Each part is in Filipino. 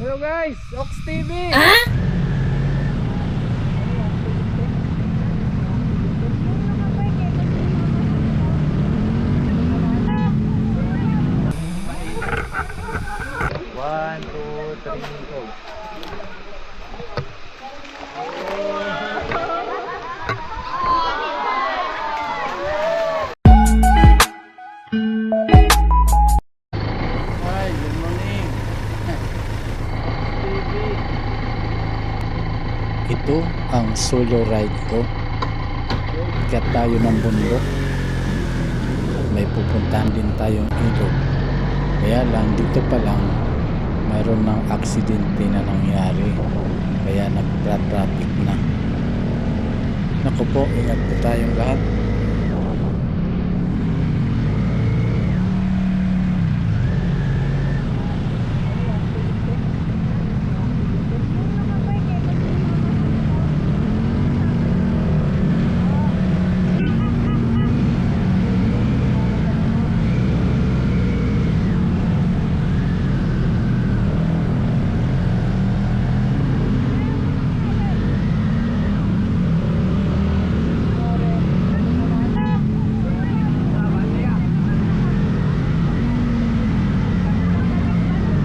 Hello guys, Ox TV. One, two, three, go. Hi, good morning. TV. Ito ang solo ride ko. Ikat tayo ng bundok. May pupuntahan din tayong ilog. Kaya lang dito pa lang mayroon ng aksidente na nangyari. Kaya nagtra-traffic na. Naku po, ingat po tayong lahat.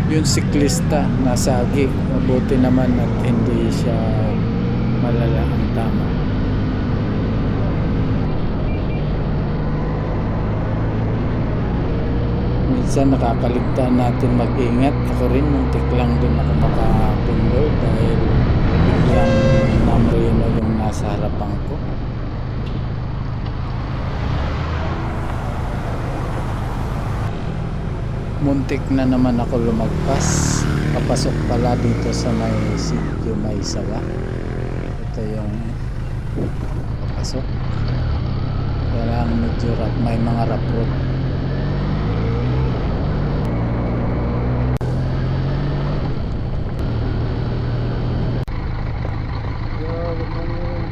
Yung siklista nasagi, mabuti naman at hindi siya malala ang tama. Minsan nakakaligtaan natin mag-ingat. Ako rin muntik lang din ako makapundol dahil biglang namreno yung nasa harapan ko. Muntik na naman ako lumagpas. Papasok pala dito sa may sitio may sawa. Ito yung papasok. Kailangan medyo may mga raprot. Yo, good morning.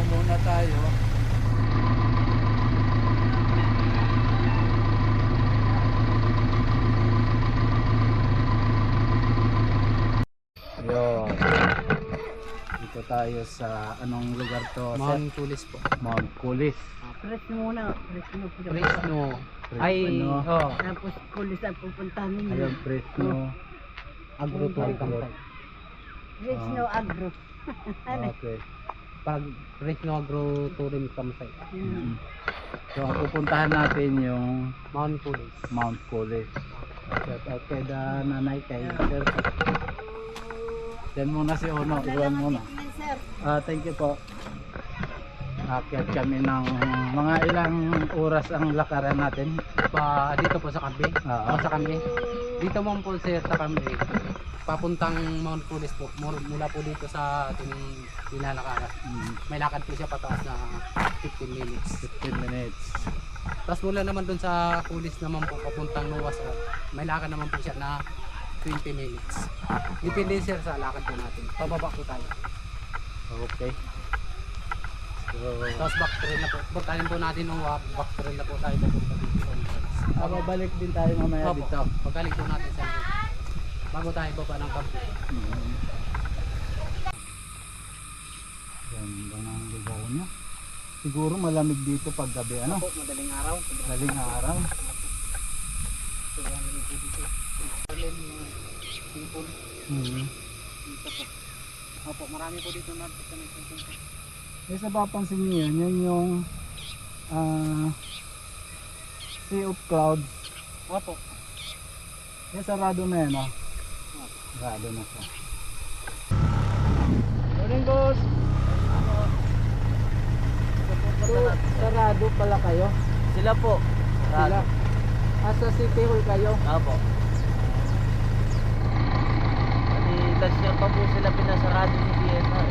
Muna tayo. Yo. Dito tayo sa anong lugar to? Mount Kulis po. Mount Kulis. Presno muna, Presno po. Fresno. Ay, Fresno. oh. Tapos kulis ang pupuntahan ninyo. Ayun, Fresno. Agro tourism. Presno Agro. Ano? Okay. Pag Fresno Agro Tourism Campsite. Mm. So, ang pupuntahan natin yung Mount Kulis. Mount Kulis. Shout out kay da nanay kay sir. Yan muna si Ono. Iwan muna. Sir. Thank you po. Akyat kami ng mga ilang oras ang lakaran natin. Dito po sa Kambi. Oo. Sa Kambi. Dito mo po sir sa Kambi. Papuntang Mount Kulis po. Mula po dito sa ating pinalakaran. May lakad po siya pataas na 15 minutes. 15 minutes. Tapos mula naman dun sa Kulis naman po papuntang Nuwas. May lakad naman po siya na 20 minutes. Depende sir sa lakad po natin. Pababa po tayo. Okay. So, Tapos back trail na po. Pagkain po natin ng back trail na po tayo papunta dito. babalik din tayo mamaya Opo, dito. pagkain po natin sa bago tayo baba ng kampo. Ganda ng lugar niya. Siguro malamig dito pag gabi, ano? Opo, madaling araw. Daling araw. Dito po. Opo, marami po dito na pupunta. Eh sa papansin niyo yun yung Sea of Clouds. Opo. Eh sarado na yan, sarado na siya. Morning, boss! So, sarado pala kayo? Sila po. Sila? Sa City Hall kayo? Apo. Last year pa po sila pinasarado ni DNR.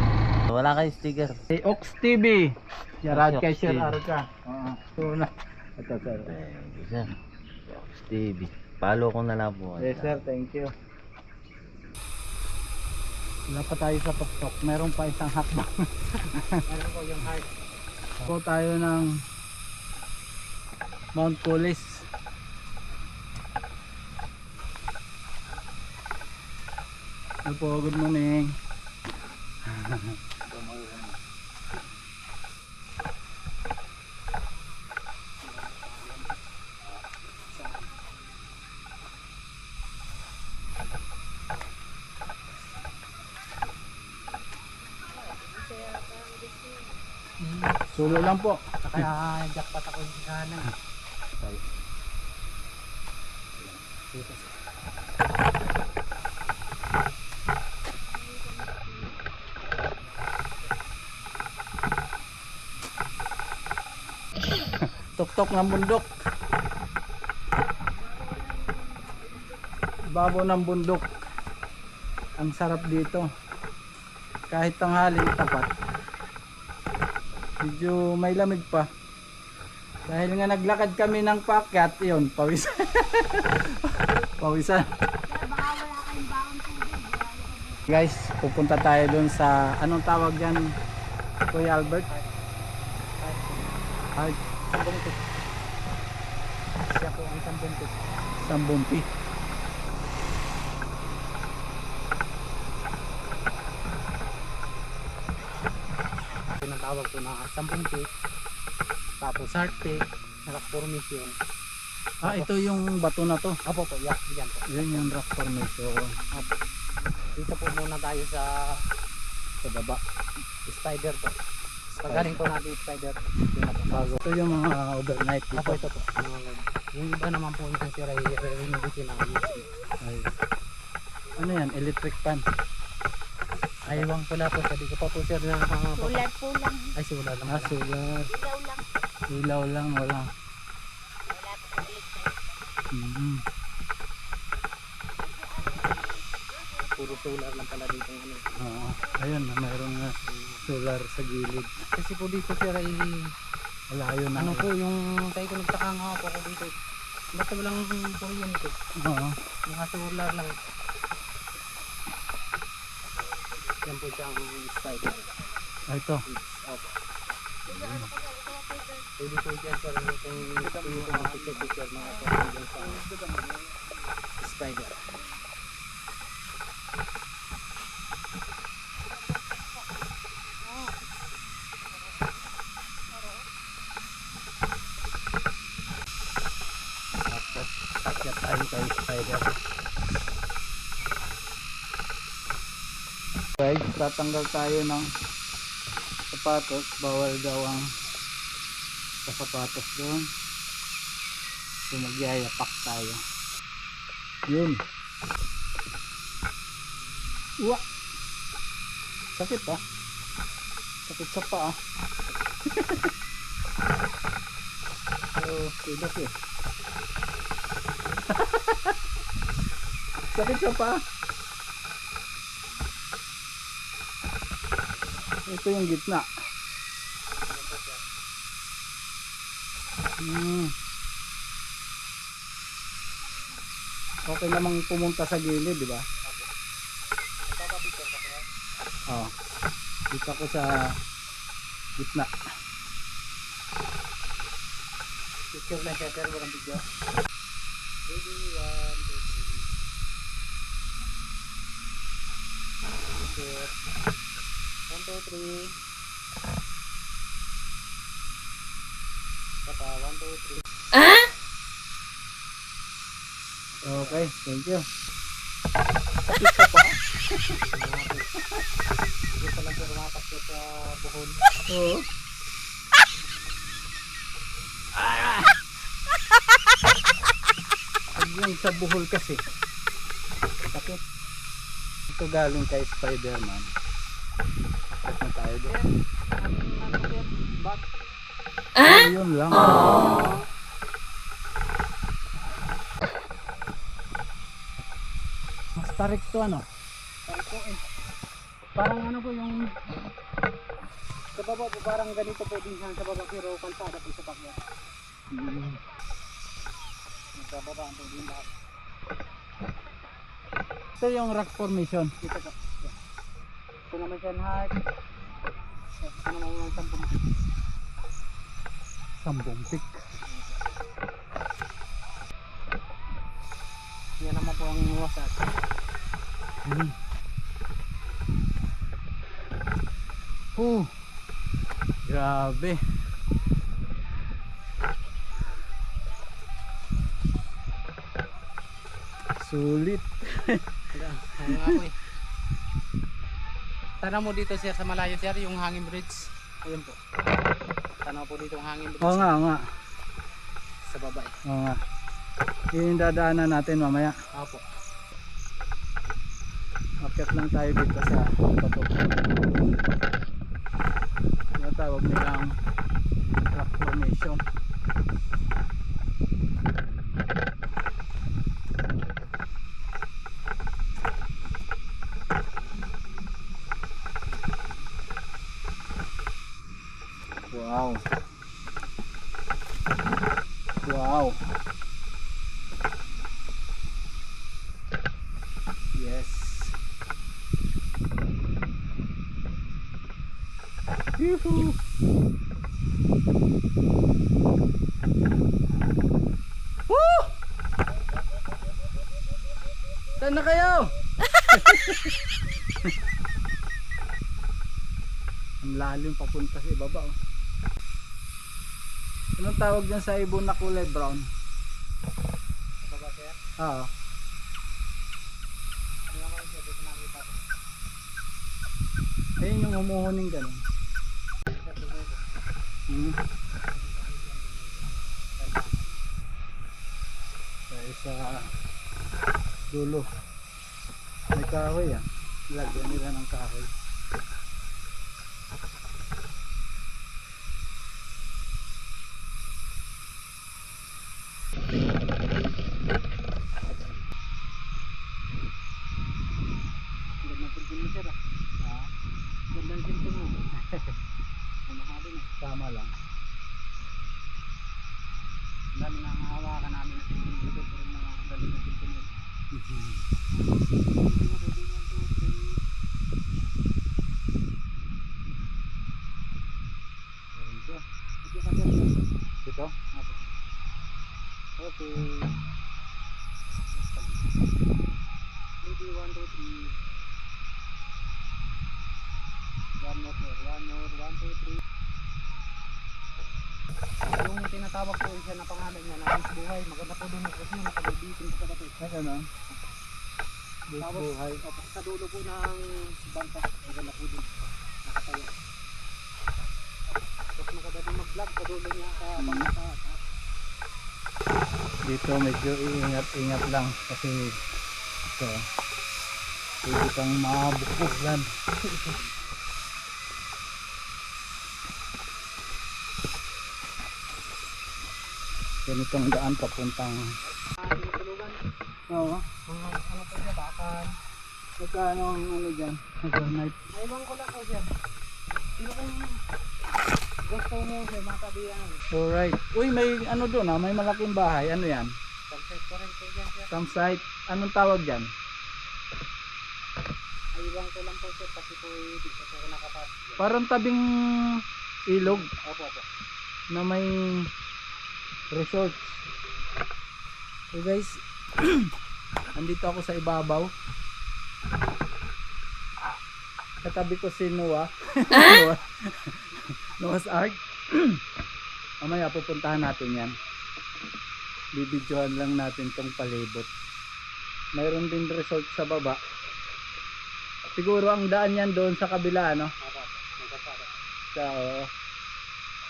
Wala kayong sticker. Si Ox TV. Yarad Ox kay Sir TV. Arca. So na. Ito sir. Thank you, sir. Stevie. Follow ko na lang po. Yes sir, thank you. Wala pa tayo sa tuktok. Meron pa isang hakbang. Meron po yung heart. So tayo ng Mount Colis. Hello po, good morning. Solo lang po. Kaya jackpot ako yung kanan. Tuktok ng bundok. Babaw ng bundok. Ang sarap dito. Kahit tanghaling tapat. Medyo may lamig pa. Dahil nga naglakad kami ng pakyat, yun, pawisan. Pawisan. Guys, pupunta tayo dun sa, anong tawag dyan, Kuya Albert? Heart. Siya po ang isang buntot. Sambumpi. Tinatawag ko na 10 feet. Tapos heart peak, rock formation. Ito yung bato na to. Apo po, yan po. Yun yung rock formation. Apo. Dito po muna tayo sa Sa baba. spider po. Pagaling po natin yung spider. Dito na po. Bago. Ito yung mga overnight Apo dito. ito po. Yung iba naman po yung sira i-renovate na USB. Ay. Ano yan? Electric fan. Aywang pula po, sabi ko pa po sir na Sulat po lang. ay sulat lang. Solar. Ilaw lang. Ilaw lang. Wala. Wala po electric. Puro solar lang pala dito ano. Oo. Ayun, mayroong solar sa gilid. Kasi po dito sir ay Malayo na. ano po yung tayo ko nagtaka nga po ako dito. Basta walang kuryente. Oo. Mga solar lang. Yan po siyang spider. Ito. Opo. Pwede po dyan sir kung gusto nyo po mag-picture mga po dyan sa spider. Tapos, akyat tayo kay spider. Guys, tatanggal tayo ng sapatos. Bawal daw ang sa sapatos doon. So, magyayapak tayo. Yun. Uwa! Sakit sakit sa paa. Tigas sakit sa paa. Ito yung gitna. Okay namang pumunta sa gilid, di ba? Oh. Dito ako sa gitna. Picture lang siya sir, walang video. Ready, 1, 2, 3. 1, 2, 3. Saka 1, 2, 3. Okay, thank you. Sakit sa paa. Hindi pa lang siya rumapas ko sa buhol. Oo. Yung sa buhol kasi. Sakit. Ito galing kay Spider-Man. Sakit na tayo doon. Yun lang. Mas tarik to ano? Parang ano po yung sa baba po parang ganito pwedeng siya sa baba pero kalsada po sa pakya. Sa baba po din lahat. Ito yung rock formation. Dito po. Ito naman siya lahat. Ito naman yung Sambong peak. yan naman po ang wasak. Grabe. Sulit. Oo nga po eh. Tanaw mo dito sir sa malayo sir yung hanging bridge. Ayun po. Tanaw po dito yung hanging bridge. Oo nga, oo nga. Sa baba eh. Oo nga. Yung dadaanan natin mamaya. Opo. Akyat lang tayo dito sa bato. Yung tawag nilang rock formation. Wow. Wow. Yes. Yuhu. Woo! Saan na kayo? Ang lalim papunta sa ibaba. Oh. Anong tawag dyan sa ibon na kulay brown? Sa baba sir. Oo. Ano nga sir dito nakita. Ayun yung umuhuning ganun. Kaya sa dulo may kahoy ah. Lagyan nila ng kahoy. Ganda ng pintin mo sir ah. Ah, Ganda ng pintin mo. Ang mahali na. tama lang. Ang dami na hawakan namin na pintin dito pero mga galing na pintin mo. Dito? Okay. Maybe 1, 2, 3. One more, 1, 2, 3. Yung tinatawag ko siya na pangalan niya na Ace Buhay. Maganda po doon kasi nakabibitin ko sa bato. Ay, ganun. Tapos Buhay. sa dulo po ng bangka. Maganda po doon. Nakatayo. Tapos maganda din mag-vlog sa dulo niya sa bangka. Dito medyo iingat-ingat lang kasi ito pwede kang mabukbukan. Ganitong daan papuntang Tinutulungan. oo. Mga ano po siya, bakan. Magkano ang ano dyan? Overnight. Aywan ko lang po siya. Pero kung gusto mo siya, makabihan. Alright. Uy, may ano doon ah, may malaking bahay. Ano yan? Pag-set ko rin po dyan siya. Campsite. Anong tawag dyan? Aywan ko lang po siya kasi po hindi ko po nakapasok. Parang tabing ilog Opo, opo. na may resort. So guys, andito ako sa ibabaw. Katabi ko si Noah. Noah's Ark. Mamaya pupuntahan natin yan. Bibidyohan lang natin tong palibot. Mayroon din resort sa baba. Siguro ang daan yan doon sa kabila, no? Opo. Magkasada. So,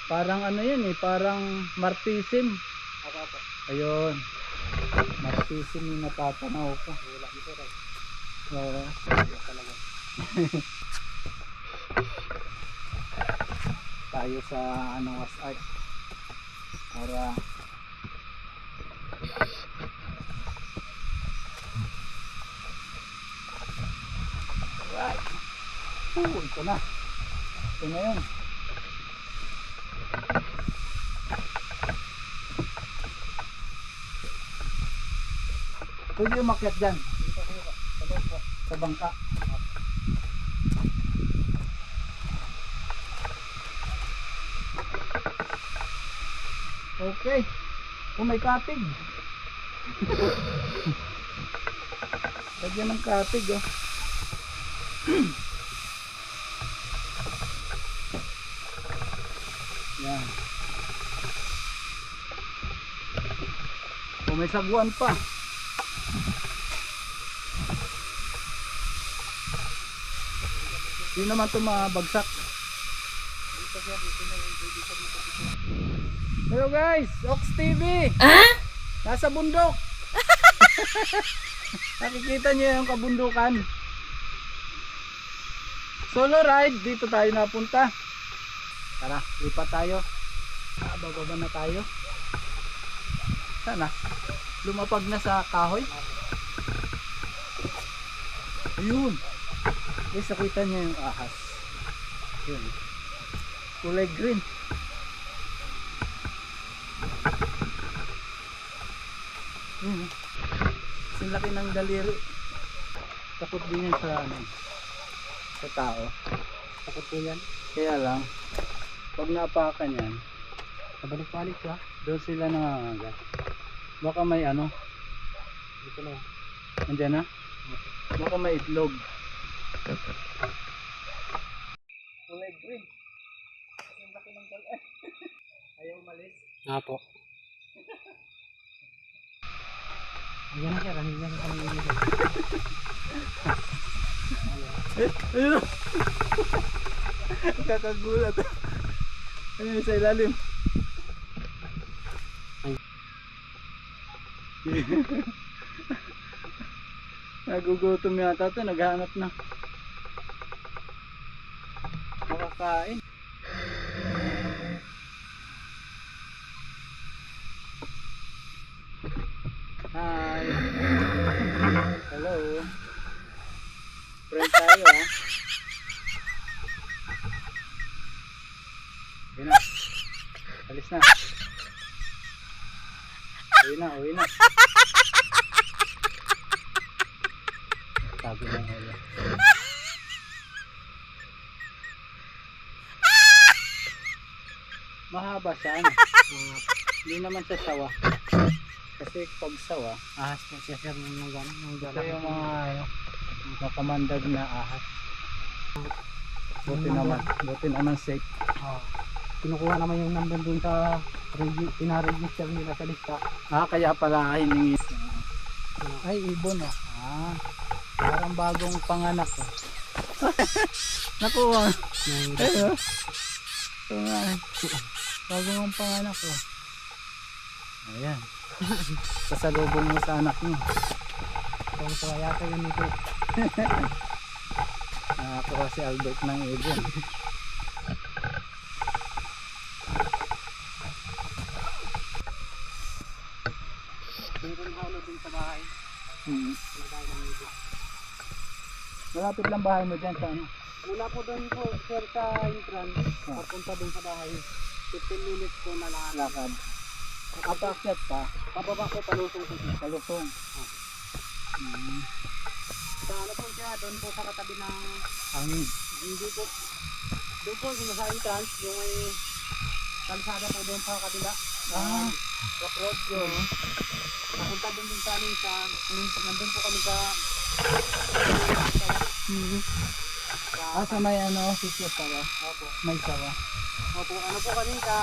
parang ano yan eh, parang martisim. Opo. Ayun. Martisim yung napapanaw ko. Wala dito rin. Oo. Wala talaga. Tayo sa ano, was art. Para right. Ito na. Ito na yun. Pwede umakyat dyan. Sa bangka. Okay. Oh, may katig. Lagyan ng katig, oh. Yan. Oh, may sagwan pa. Hindi naman ito mabagsak. Hello guys, Ox TV. Nasa bundok. Nakikita niyo yung kabundukan. Solo ride, dito tayo napunta. Tara, lipat tayo. Bababa na tayo. Sana lumapag na sa kahoy. Ayun. Guys, nakita niyo yung ahas. Yun. Kulay green. Kasi laki ng daliri. Takot din yan sa ano, sa tao. Takot po yan. Kaya lang pag naapakan yan, Kabalik-balik siya. doon sila nangangagat. Baka may ano, Dito na. andyan na. Baka may itlog. Kulay green. Ang laki ng daliri. Ayaw umalis. Nga po. Ayan na sir, ayan na kami dito. Ayun. Kakagulat. Ayun sa ilalim. Nagugutom yata ito, naghanap na. Makakain. Hi. Hello. Friend tayo ha. Uwi na. Alis na. Uwi na. Sabi ng ulo. Mahaba siya ano? Hindi naman siya sawa. Kasi pag sawa, Ahas po siya sir ng gano'n. ito yung mga ano, makamandag na ahas. Buti naman safe. Kinukuha naman yung number dun sa pinaregister nila sa lista. Kaya pala hiningi. Ay, ibon oh. Parang bagong panganak oh. Nakuha. Ayun oh. Ito nga eh. Bagong ang panganak oh. Ayan. Sasalubong mo sa anak niyo. Kung yata yun ito. Nakakuha si Albert ng ibon. Meron halo dun sa bahay. Bahay ng ito. Malapit lang bahay mo dyan sa ano? Mula po doon po sir sa entrance. Papunta dun sa bahay. 15 minutes po na lang. Lakad. Apakyat pa. Pababa po palusong po siya. Palusong. Sa ano po siya, doon po sa katabi ng Hangin. hindi po. Doon po sa entrance, yung may kalsada po doon sa kabila. Rock road yun. Napunta doon din sa amin sa, nandun po kami sa Sa may ano, sisyo sawa. Opo. May sawa. Opo, ano po kami sa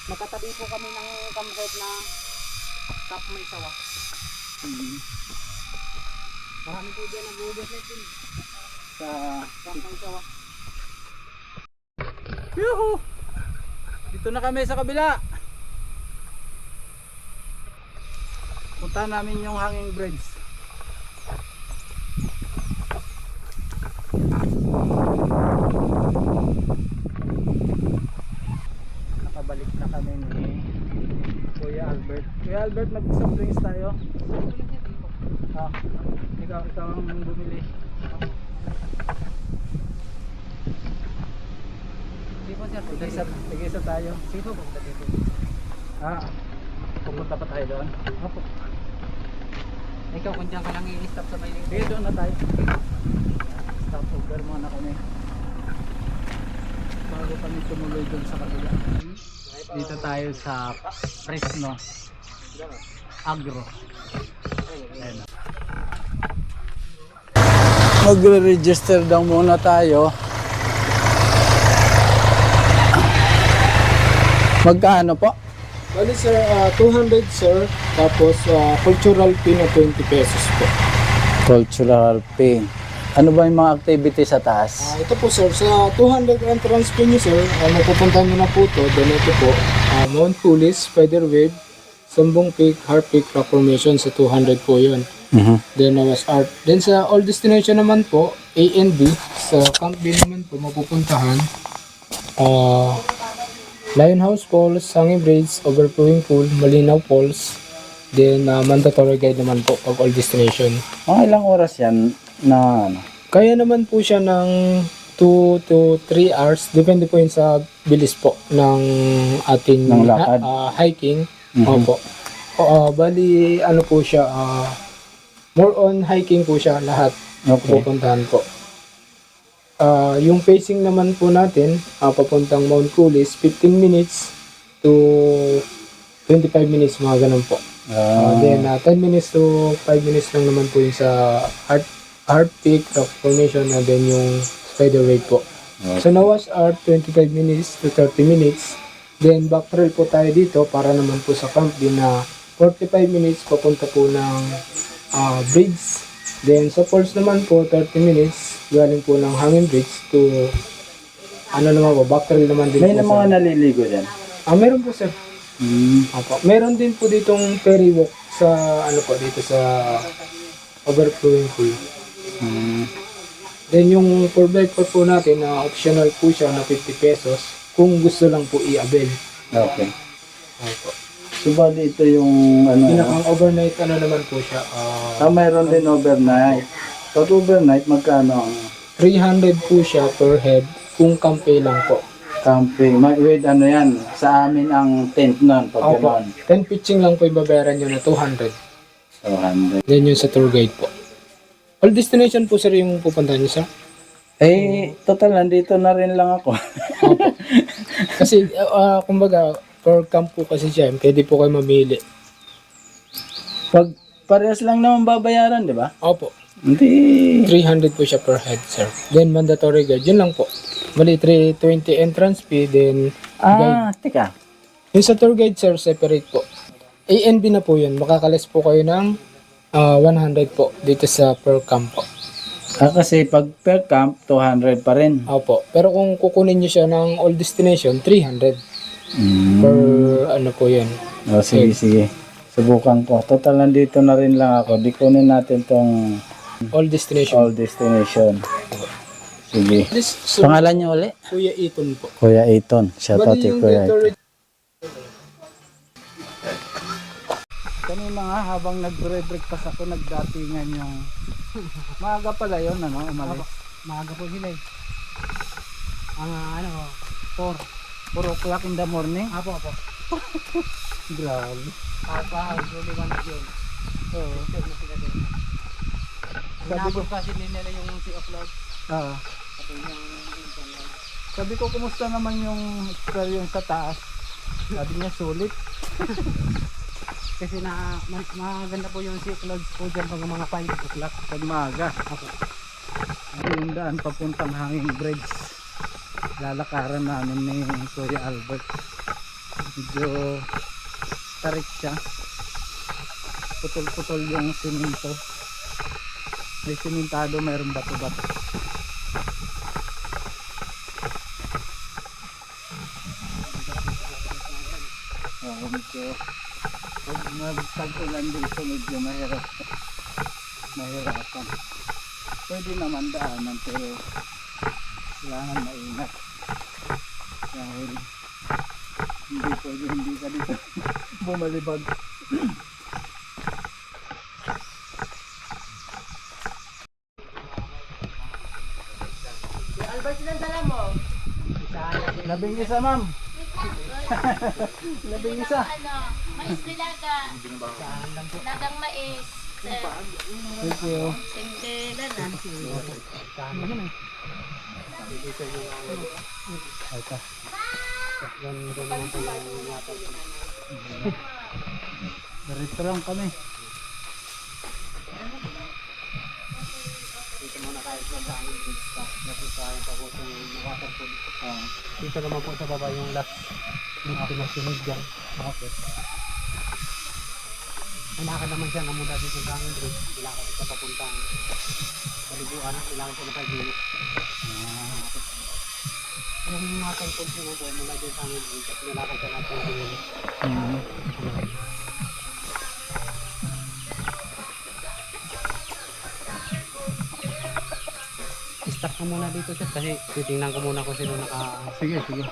magkatabi po kami ng campsite na Cap May Sawa. Marami po dyan nag-overnight din. Sa Kampang Sawa. Yuhu! Dito na kami sa kabila. Punta namin yung hanging bridge. Nakabalik na kami ni Kuya Albert. Kuya Albert, mag-soft drinks tayo. Ah, ikaw ang bumili. Sige po sir. Tigisa tayo. Sige po, punta dito. Ah, pupunta pa tayo doon. Opo. Ikaw kung dyan ka lang i-stop sa may Sige, doon na tayo. Stop over muna kami. Bago kami tumuloy doon sa kabila. Dito tayo sa Fresno Agro. Ayan. Magre-register daw muna tayo. Magkano po? Bali sir, 200 sir, tapos cultural fee na 20 pesos po. Cultural pay. Ano ba yung mga activity sa taas? Ito po sir, sa 200 entrance fee nyo sir, mapupuntahan nyo na po to. Then ito po, Mount Pulis, Spiderweb, Sambong Peak, Heart Peak, Rock Formation sa 200 po yun. Then West Art. Then sa all destination naman po, A and B, sa Camp B naman po mapupuntahan. Lion House Falls, Hanging Bridge, Overflowing Pool, Malinaw Falls. Then mandatory guide naman po pag all destination. Mga ilang oras yan na ano? Kaya naman po siya ng 2 to 3 hours. Depende po yun sa bilis po ng ating Ng lakad. hiking. Mhm. Opo. Bali, ano po siya, more on hiking po siya lahat. Okay. Pupuntahan po. Yung pacing naman po natin, papuntang Mount Pulis, 15 minutes to 25 minutes, mga ganun po. Then 10 minutes to 5 minutes lang naman po yung sa Heart Peak, Rock Formation, and then yung Spiderweb po. So Nawas Art, 25 minutes to 30 minutes. Then back trail po tayo dito para naman po sa camp din na 45 minutes papunta po ng bridge. Then sa falls naman po 30 minutes galing po ng Hanging Bridge to ano naman po, back trail naman din May po. na mga naliligo dyan. Meron po sir. Opo. Meron din po ditong ferry walk sa ano po dito sa Overflowing Pool. Then yung for breakfast po natin na optional po siya na 50 pesos kung gusto lang po i-avail. Okay. Opo. So bali ito yung ano? Pinakang overnight ano naman po siya. Mayroon din overnight. Pag overnight, magkano ang 300 po siya per head kung camping lang po. camping? With ano yan? Sa amin ang tent nun, pag Opo. gano'n. 10 pitching lang po ibabayaran nyo na 200. 200. Then yung sa tour guide po. All destination po sir yung pupuntahan nyo sir? Total, nandito na rin lang ako. Opo. Kasi kumbaga per camp po kasi siya, pwede po kayo mamili. Pag parehas lang naman babayaran, di ba? Opo. Hindi. 300 po siya per head sir. Then mandatory guide, yun lang po. Bali 320 entrance fee, then guide. Teka. Yung sa tour guide sir, separate po. A and B na po yun. Makakalis po kayo ng 100 po dito sa per camp po. Kasi pag per camp, 200 pa rin. Opo. Pero kung kukunin nyo siya ng all destination, 300 per ano po yun. Sige, sige. Subukan ko. Total, nandito na rin lang ako. Di kunin natin tong All destination. all destination. Sige. This, so, Pangalan niyo uli? Kuya Iton po. Kuya Iton. Shout out Bali kay yung Kuya Iton. Gatorade. Kanina nga habang nagbre-breakfast ako, nagdatingan yung maaga pala yun, ano, umalis. Maaga po sila eh. Ang 4. Puro o'clock in the morning. Apo. Grabe. Huli man yun. Oo. Hinabot kasi nila yung sea of cloud. Ah. Sabi ko, kumusta naman yung experience sa taas? Sabi niya, sulit. Kasi maganda po yung sea of clouds po dyan pag mga 5 o'clock. Pag maaga. Yung daan papuntang Hanging Bridge. Lalakaran namin ni Kuya Albert. Medyo tarik siya. Putol-putol yung simento. May simentado, mayroong bato-bato. Oo, medyo pag nagtag-ulan dito medyo mahirapan. Pwede naman daanan pero kailangan maingat dahil hindi pwede hindi ka dito bumalibag. Labing isa, ma'am. Labing isa. Ano, mais nilaga. Nilagang mais. Thank you. Singkela na. Narito lang kami. Dito naman po sa baba yung last pinasunog dyan. Okay. Kailangan naman siya namuna dito sa amin bridge. Kailangan siya papuntang baliguan. Kailangan siya nakagilip. Yung mga tangkol siya po mula dito sa amin bridge. Kailangan siya natin gilip. Stop ko muna dito sir kasi titingnan ko muna kung sino Sige. okay.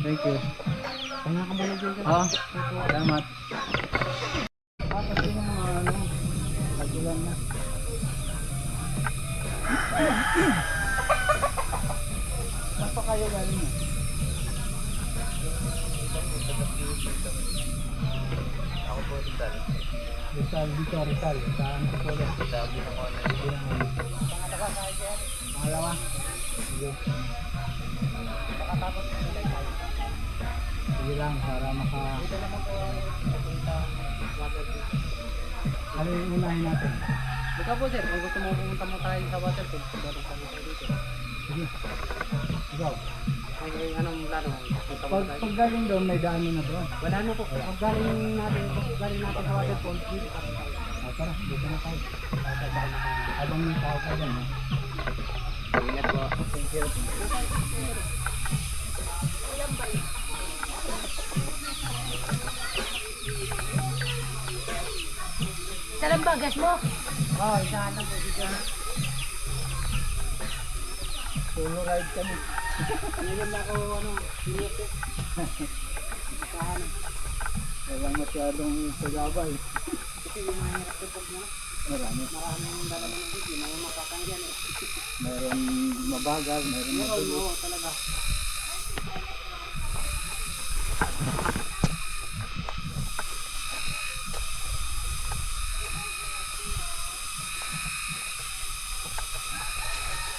Thank you. Tingnan ko muna dito sir. Salamat. Kasi yung mga tagulan na. Saan pa kayo galing na? Ako po Rizal. Rizal. Saan po ulit? Sabi na ko na Pangalawa. Sige lang para maka... Ano yung unahin natin? Ikaw po sir, kung gusto mo pumunta mo tayo sa waterfall, bago kami tayo dito. Sige. Ikaw. Ay, anong plano mo? Punta mo tayo. Pag galing doon, may daan mo na doon. Wala mo po. Pag galing natin sa waterfall, dito kami tayo. Tara, dito na tayo. Habang may tao ka dyan, ha? Ingat po. Thank you. Sarang bagas mo? Oh, isahan lang po dito na. Solo ride kami. Ngayon ako, sinipit. Walang masyadong sagabay. Kasi yung mga hirap tupag na, Marami. maraming dalaman ng video, may mapapangyan eh. Meron mabagal, meron mabilis. Oo, talaga.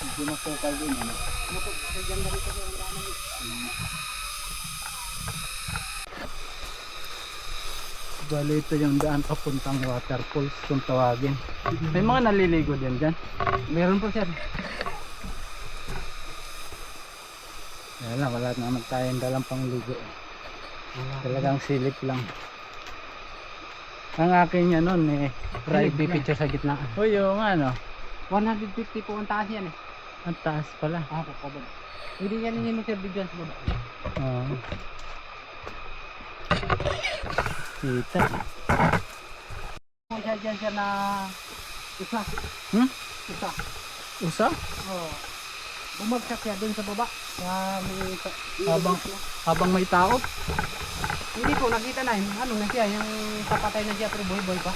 Hindi na focus din, ano? Ano po, kasi dyan na rin kasi ang daanan eh. Bali ito yung daan papuntang waterfalls kung tawagin. May mga naliligo din dyan. Meron po sir. Wala naman tayong dalang pangligo. Talagang silip lang. Ang akin yan nun eh. Private picture sa gitna. O yung ano, 150 po ang taas yan eh. ang taas pala. Ah, po, kabag. Hindi yan yung sir dyan sa baba. Oo. Kita. Kung siya dyan siya na isa. Hmm? Isa. Usa? Oo. Bumagsak siya dun sa baba. May Habang may tao. hindi po, nakita na. Ano na siya, yung papatay na siya pero buhay-buhay pa.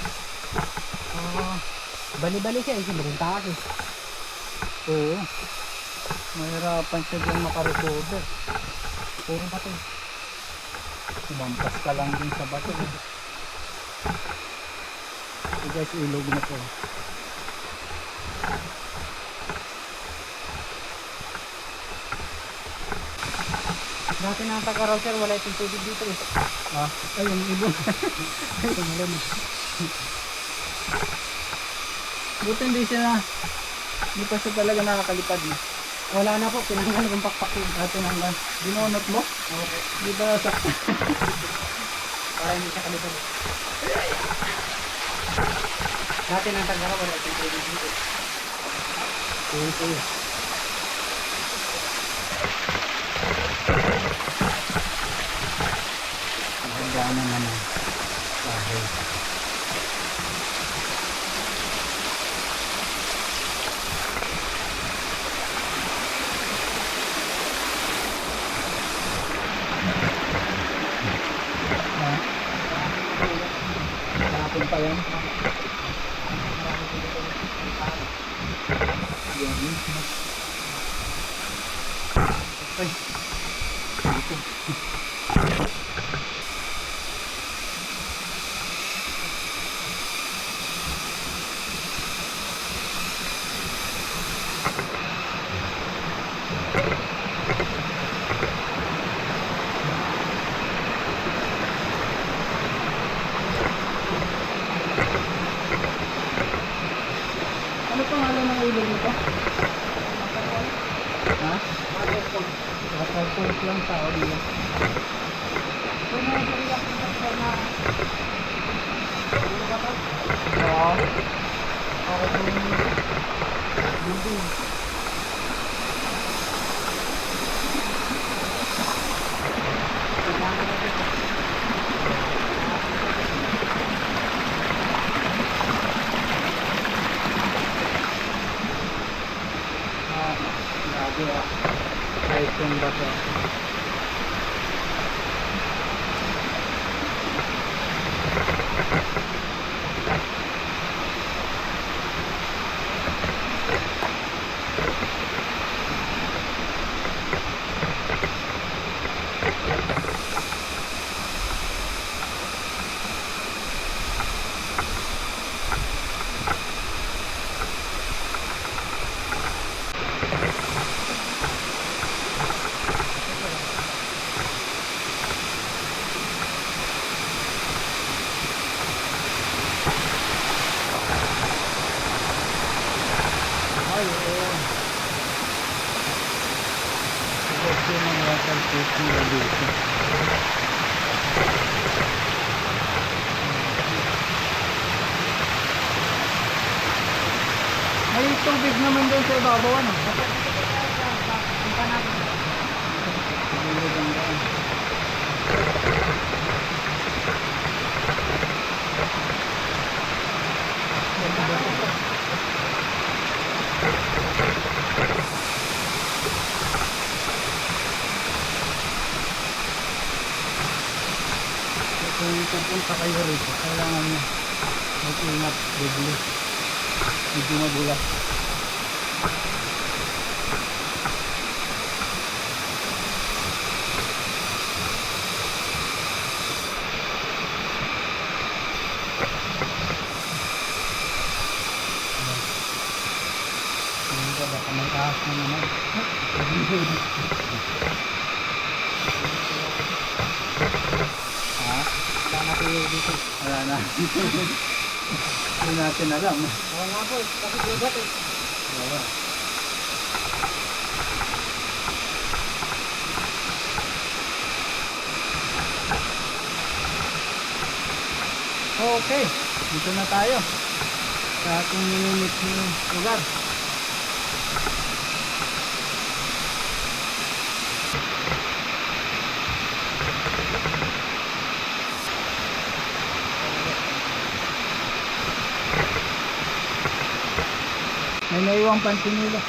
Bali-bali siya, isa maring taas eh. Oo. Mahirapan siya dyan makarecover. Puro bato. Kumampas ka lang din sa bato. So guys, ilog na po. Dati na ang Tagaraw sir, wala itong tubig dito eh. Ah, ayun, ibon. Tumalon eh. Buti hindi pa siya talaga nakakalipad na. Wala na po, pinanggal ng pakpak yun. Ato hanggang, binunot mo? Okay. Di ba sakto? Para hindi siya kalipad. Dati nang tagara wala itong tubig dito. Okay. Maganda naman ang bahay. Hapon pa yan. Ano pangalan ng ilog nito? Ha? Waterfall lang tao nila. Oo. Ako po yung building. Grabe ah. Kahit yung bato. May tubig naman doon sa ibabaw ano? Kung pupunta kayo rito, kailangan nyo mag-ingat bigli. Medyo magulat. Baka may ahas na naman. Ha? Wala na kayo dito. Wala na. Hindi natin alam. Oo nga po, kasi gubat eh. Wala. Okay, dito na tayo sa ating minimit lugar. May naiwang pantinila.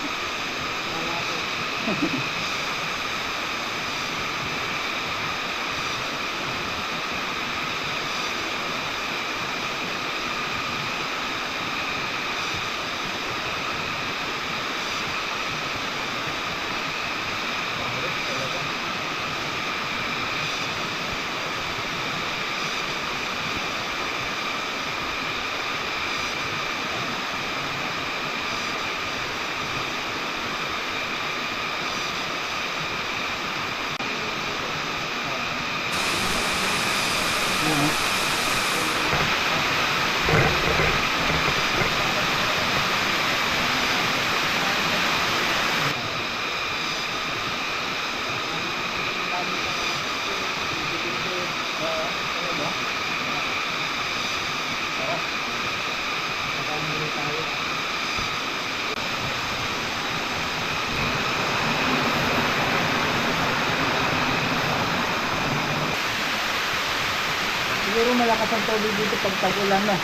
Siguro malakas ang tubig dito pag tag-ulan na.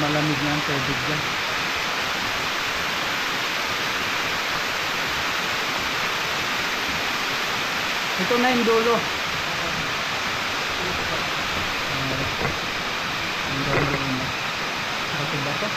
Malamig na ang tubig dyan. Ito na yung dulo. Ang dulo na. Bato-bato.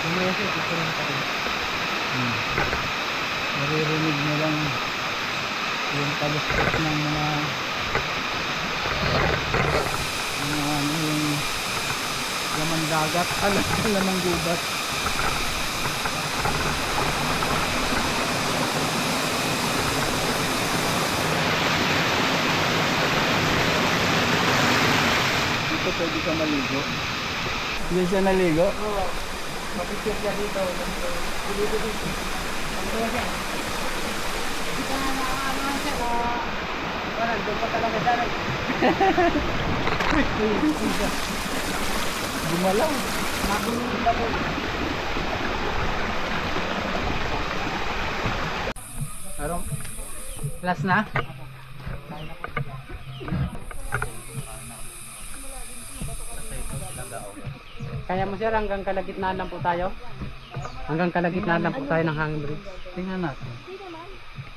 Lumaya siya, ito rin pa rin. Naririnig mo lang yung taluskot ng mga yung laman dagat, laman gubat. Dito pwede ka maligo. Hindi siya naligo? Oo. Mapicture siya dito. Dito dito. Ang doon siya. Hindi ka nakakaano siya. Parang doon pa talaga siya. Gumalaw. Magunin ako. Arong. Last na? Kaya mo sir, hanggang kalagitnaan lang po tayo. Hanggang kalagitnaan lang po tayo ng hanging bridge. Tingnan natin.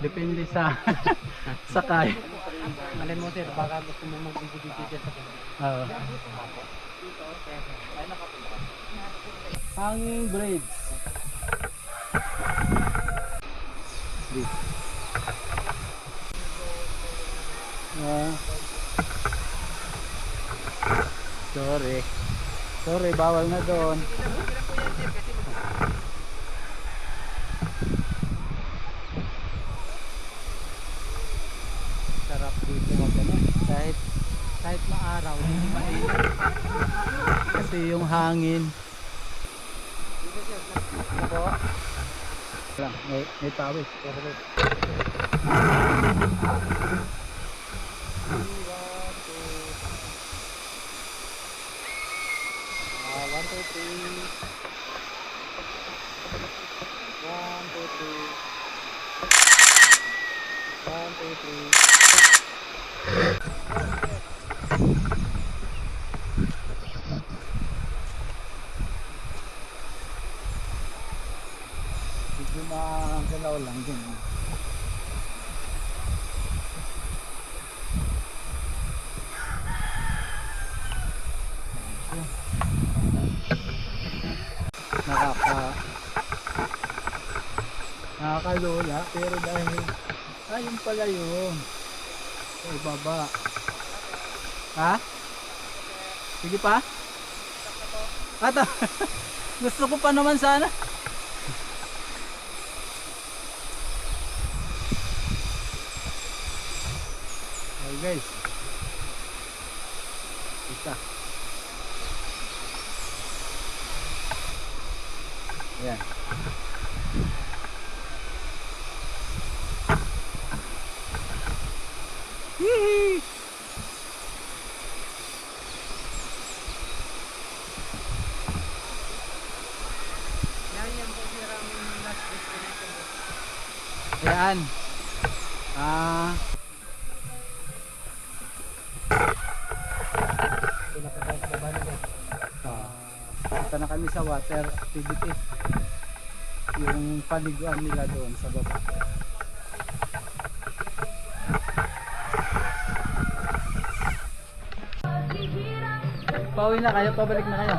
Depende sa sakay. Alin mo sir, baka gusto mo mag-video sa kanila. Oo. Hanging bridge. Sorry, bawal na doon. Sarap dito magano. Kahit maaraw, hindi mainit. Kasi yung hangin. Ako. Lang, may pawis. Medyo magalaw lang din. Nakakalola, pero dahil ayun pala yun sa ibaba. Ha? Sige pa? Ata, gusto ko pa naman sana. Okay guys, isa. Ayan. Hihi! Yan po si Ramon last destination. Ayan. Punta na kami sa water activity. Yung paliguan nila doon sa baba. Pauwi na kayo, pabalik na kayo.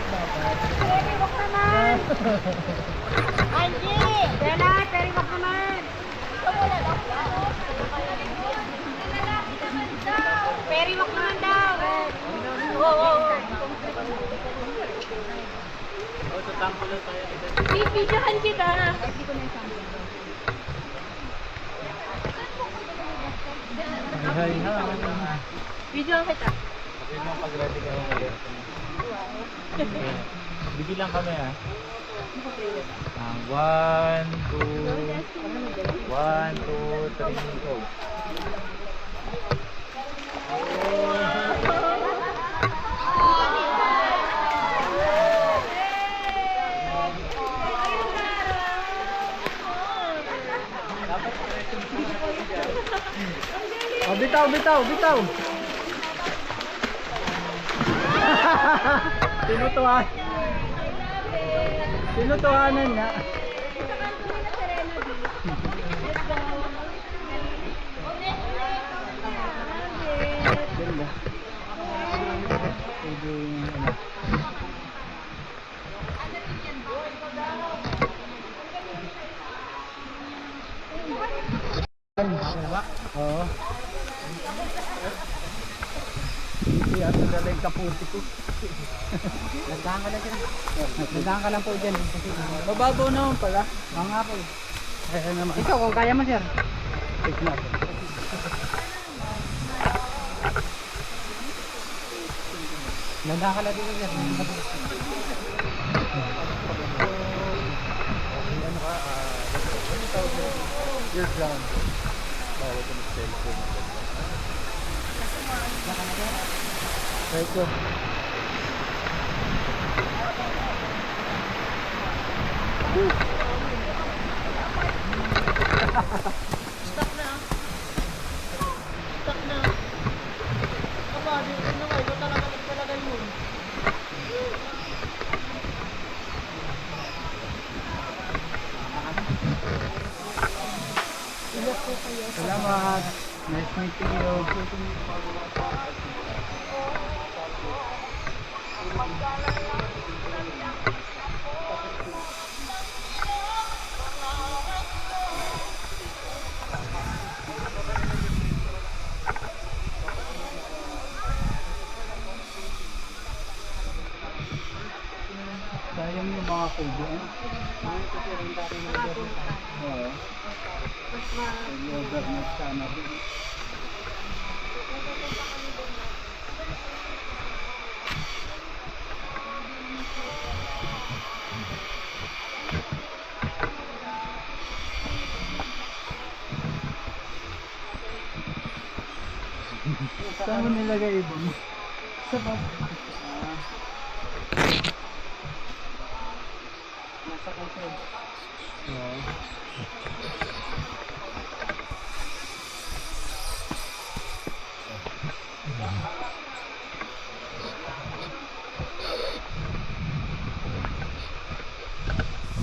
Periwak naman! Angie! Bella, periwak naman! Periwak naman daw! Oo. Bibidyohan kita! Bidyohan kita! Bibilang kami ah. 1, 2, 3, go. Oh, bitaw, bitaw, bitaw. Tinutuhan. Tinutuhanan niya. Oo. Hindi ato dala yung kaputi ko. Nagdahan ka lang dyan. Nagdahan ka lang po dyan. Mababaw naman pala. Mga po. Ikaw kung kaya mo sir. Take natin. Nagdahan ka lang dyan sir. Yes lang. Bawal ko ng cellphone. Right ko. Stuck na. Stuck na. Aba, dito na kayo. Talaga nagpalagay yun. Salamat. Nice meeting you. Sayang yung mga kaibigan. Oo. Over na sana din. Saan mo nilagay ibon? Sa baba. Nasa kalsod. Oo.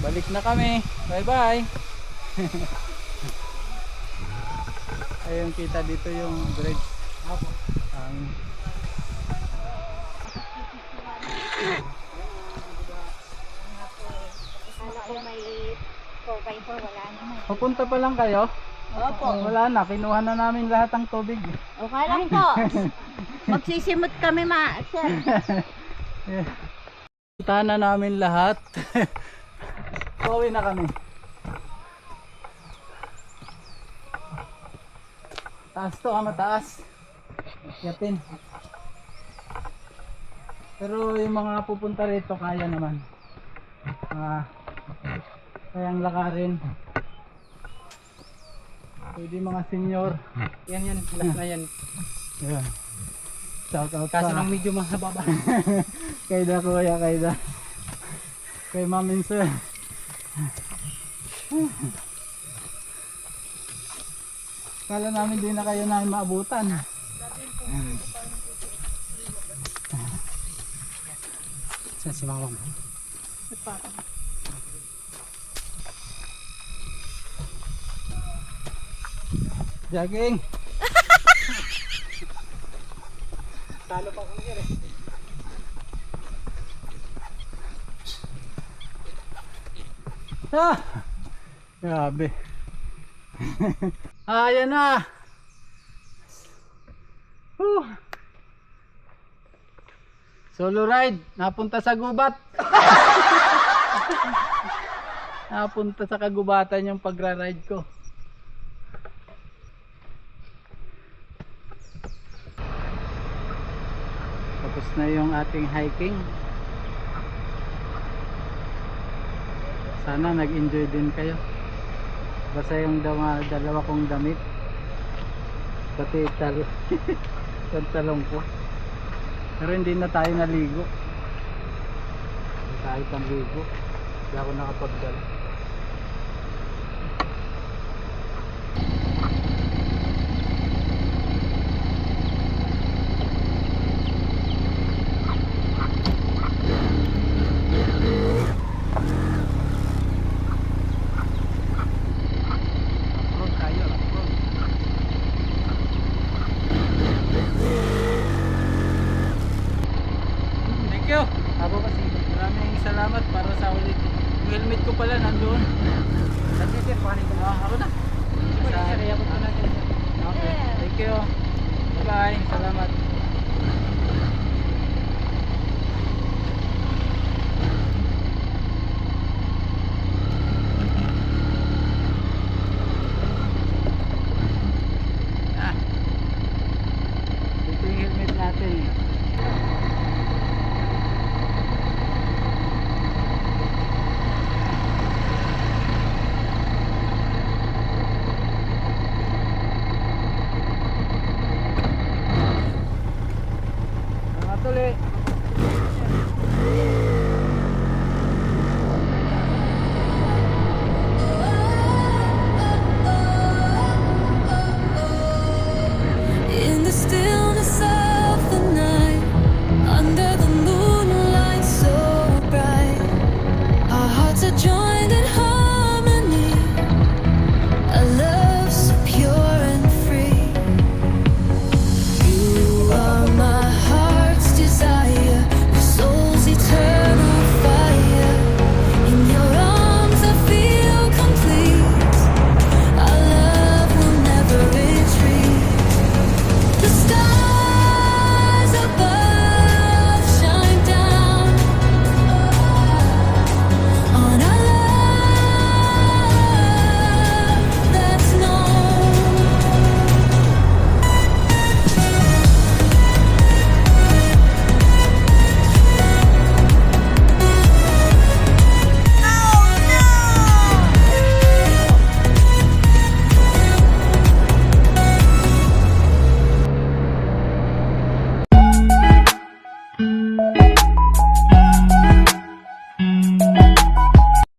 Balik na kami. Bye bye. Ayun, kita dito yung bridge. Akala ko may 4x4, wala naman. Papunta pa lang kayo? Opo. Wala na, kinuha na namin lahat ng tubig. Okay lang po. Magsisimot kami sir. Puntahan na namin lahat. Pauwi na kami. Taas to, mataas. Yatin. Pero yung mga pupunta rito kaya naman. Kayang lakarin. Pwede mga senior. Yan, last na yan. Yeah. Shout out Kaso sa... lang medyo mahaba ba? Kayda kuya, kayda. Kay Mamin sir. Kala namin din na kayo namin maabutan. Saan si mama mo? Jogging. Talo pa kung yan eh. Ah! Grabe. Ayan na. Whew. Solo ride, napunta sa gubat. Napunta sa kagubatan yung pagra-ride ko. Tapos na yung ating hiking. Sana nag-enjoy din kayo. Basta yung dalawa kong damit. Pati talong ko. Pero hindi na tayo naligo. Hindi tayo panligo. Hindi ako nakapagdala. Upload tayo, upload. Thank you. Ako kasi maraming salamat para sa ulit. Yung helmet ko pala nandoon. Sige sir, paano ko? Ako na. Sa area ko na. Okay. Thank you. Bye bye. Salamat.